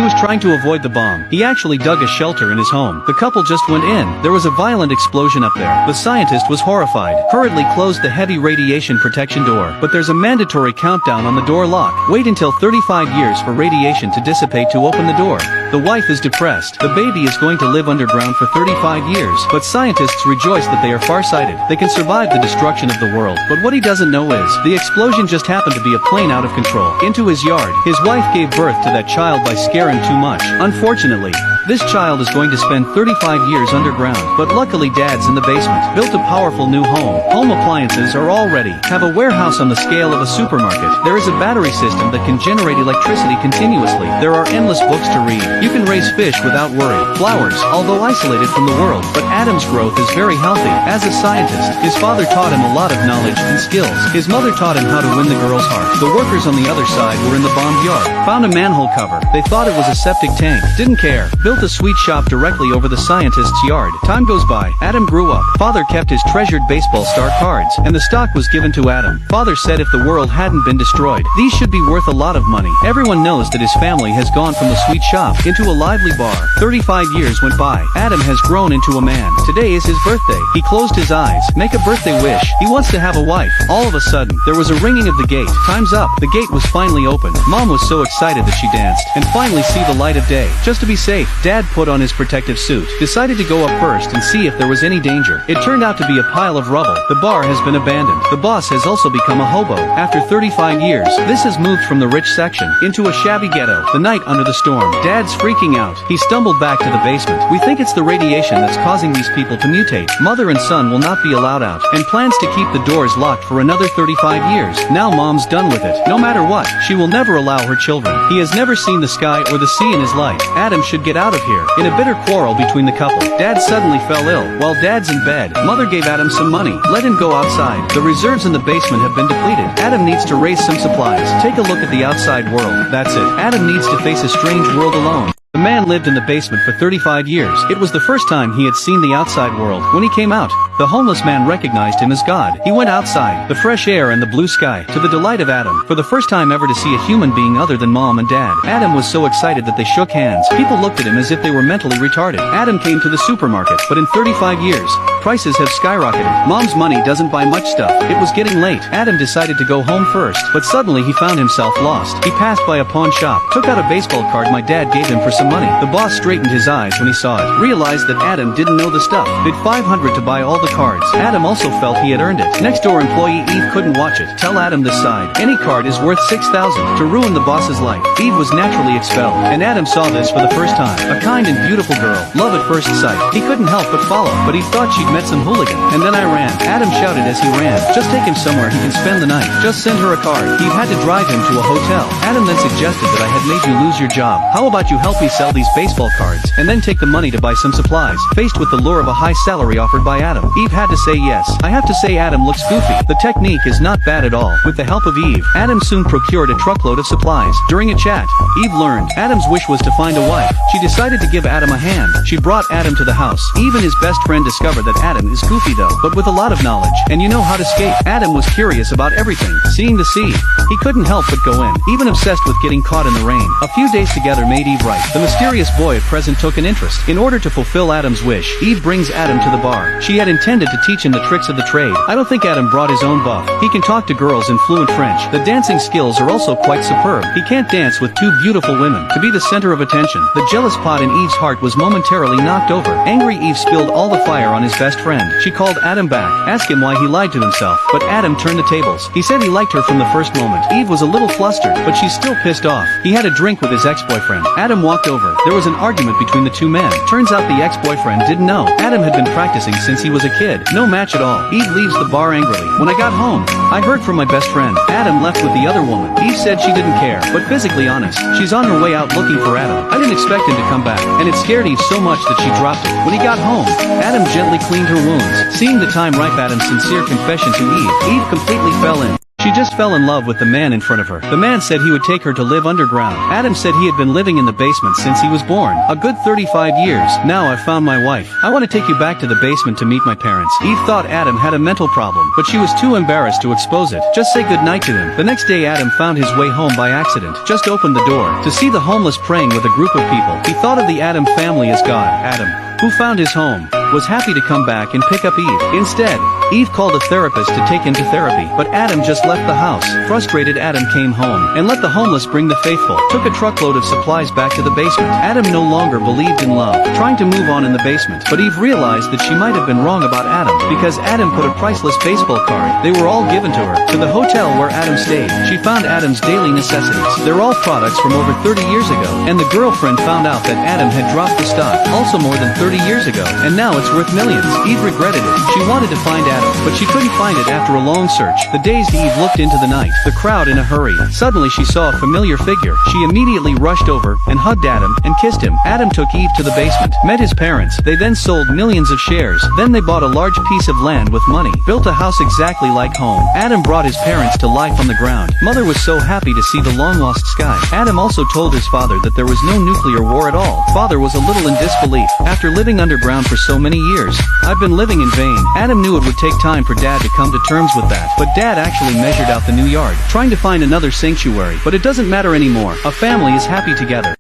was trying to avoid the bomb. He actually dug a shelter in his home. The couple just went in. There was a violent explosion up there. The scientist was horrified, hurriedly closed the heavy radiation protection door. But there's a mandatory countdown on the door lock. Wait until 35 years for radiation to dissipate to open the door. The wife is depressed. The baby is going to live underground for 35 years. But scientists rejoice that they are farsighted. They can survive the destruction of the world. But what he doesn't know is, the explosion just happened to be a plane out of control. Into his yard, his wife gave birth to that child by scaring too much. Unfortunately, this child is going to spend 35 years underground. But luckily Dad's in the basement. Built a powerful new home. Home appliances are all ready. Have a warehouse on the scale of a supermarket. There is a battery system that can generate electricity continuously. There are endless books to read. You can raise fish without worry. Flowers, although isolated from the world, but Adam's growth is very healthy. As a scientist, his father taught him a lot of knowledge and skills. His mother taught him how to win the girl's heart. The workers on the other side were in the bombed yard. Found a manhole cover. They thought it was a septic tank. Didn't care. Built a sweet shop directly over the scientist's yard. Time goes by. Adam grew up. Father kept his treasured baseball star cards, and the stock was given to Adam. Father said if the world hadn't been destroyed, these should be worth a lot of money. Everyone knows that his family has gone from the sweet shop into a lively bar. 35 years went by. Adam has grown into a man. Today is his birthday. He closed his eyes. Make a birthday wish. He wants to have a wife. All of a sudden, there was a ringing of the gate. Time's up. The gate was finally open. Mom was so excited that she danced and finally see the light of day. Just to be safe, Dad put on his protective suit. Decided to go up first and see if there was any danger. It turned out to be a pile of rubble. The bar has been abandoned. The boss has also become a hobo. After 35 years, this has moved from the rich section into a shabby ghetto. The night under the storm. Dad's freaking out. He stumbled back to the basement. We think it's the radiation that's causing these people to mutate. Mother and son will not be allowed out, and plans to keep the doors locked for another 35 years. Now Mom's done with it. No matter what, she will never allow her children. He has never seen the sky or the sea in his life. Adam should get out of here. In a bitter quarrel between the couple, Dad suddenly fell ill. While Dad's in bed, Mother gave Adam some money. Let him go outside. The reserves in the basement have been depleted. Adam needs to raise some supplies. Take a look at the outside world. That's it. Adam needs to face a strange world alone. The man lived in the basement for 35 years. It was the first time he had seen the outside world. When he came out, the homeless man recognized him as God. He went outside, the fresh air and the blue sky, to the delight of Adam. For the first time ever to see a human being other than Mom and Dad. Adam was so excited that they shook hands. People looked at him as if they were mentally retarded. Adam came to the supermarket, but in 35 years, prices have skyrocketed. Mom's money doesn't buy much stuff. It was getting late. Adam decided to go home first, but suddenly he found himself lost. He passed by a pawn shop, took out a baseball card my dad gave him for some money. The boss straightened his eyes when he saw it, realized that Adam didn't know the stuff. Bid 500 to buy all the cards. Adam also felt he had earned it. Next door employee Eve couldn't watch it. Tell Adam this side. Any card is worth 6,000 to ruin the boss's life. Eve was naturally expelled, and Adam saw this for the first time. A kind and beautiful girl. Love at first sight. He couldn't help but follow, but he thought she'd met some hooligan. And then I ran. Adam shouted as he ran. Just take him somewhere he can spend the night. Just send her a card. Eve had to drive him to a hotel. Adam then suggested that I had made you lose your job. How about you help me sell these baseball cards, and then take the money to buy some supplies? Faced with the lure of a high salary offered by Adam, Eve had to say yes. I have to say Adam looks goofy. The technique is not bad at all. With the help of Eve, Adam soon procured a truckload of supplies. During a chat, Eve learned Adam's wish was to find a wife. She decided to give Adam a hand. She brought Adam to the house. Eve and his best friend discovered that Adam is goofy though, but with a lot of knowledge, and you know how to skate. Adam was curious about everything. Seeing the sea, he couldn't help but go in. Even obsessed with getting caught in the rain. A few days together made Eve right. The mysterious boy at present took an interest. In order to fulfill Adam's wish, Eve brings Adam to the bar. She had intended to teach him the tricks of the trade. I don't think Adam brought his own buff. He can talk to girls in fluent French. The dancing skills are also quite superb. He can't dance with two beautiful women. To be the center of attention, the jealous pot in Eve's heart was momentarily knocked over. Angry Eve spilled all the fire on his best friend. She called Adam back, asked him why he lied to himself. But Adam turned the tables. He said he liked her from the first moment. Eve was a little flustered, but she's still pissed off. He had a drink with his ex-boyfriend. Adam walked over. There was an argument between the two men. Turns out the ex-boyfriend didn't know. Adam had been practicing since he was a kid. No match at all. Eve leaves the bar angrily. When I got home, I heard from my best friend. Adam left with the other woman. Eve said she didn't care, but physically honest. She's on her way out looking for Adam. I didn't expect him to come back, and it scared Eve so much that she dropped it. When he got home, Adam gently cleaned her wounds. Seeing the time ripe Adam's sincere confession to Eve, Eve completely fell in. She She just fell in love with the man in front of her. The man said he would take her to live underground. Adam said he had been living in the basement since he was born. A good 35 years. Now I've found my wife. I want to take you back to the basement to meet my parents. Eve thought Adam had a mental problem, but she was too embarrassed to expose it. Just say goodnight to them. The next day Adam found his way home by accident. Just opened the door to see the homeless praying with a group of people. He thought of the Adam family as God. Adam, who found his home, was happy to come back and pick up Eve. Instead, Eve called a therapist to take him to therapy, but Adam just left the house. Frustrated, Adam came home and let the homeless bring the faithful. Took a truckload of supplies back to the basement. Adam no longer believed in love, trying to move on in the basement, but Eve realized that she might have been wrong about Adam, because Adam put a priceless baseball card. They were all given to her. To the hotel where Adam stayed, she found Adam's daily necessities. They're all products from over 30 years ago, and the girlfriend found out that Adam had dropped the stock, also more than 30 years ago, and now it's worth millions. Eve regretted it. She wanted to find Adam, but she couldn't find it after a long search. The dazed Eve looked into the night, the crowd in a hurry. Suddenly she saw a familiar figure. She immediately rushed over and hugged Adam and kissed him. Adam took Eve to the basement, met his parents. They then sold millions of shares. Then they bought a large piece of land with money, built a house exactly like home. Adam brought his parents to life on the ground. Mother was so happy to see the long-lost sky. Adam also told his father that there was no nuclear war at all. Father was a little in disbelief. After living underground for so many years, I've been living in vain. Adam knew it would take time for Dad to come to terms with that, but Dad actually measured out the new yard, trying to find another sanctuary. But it doesn't matter anymore. A family is happy together.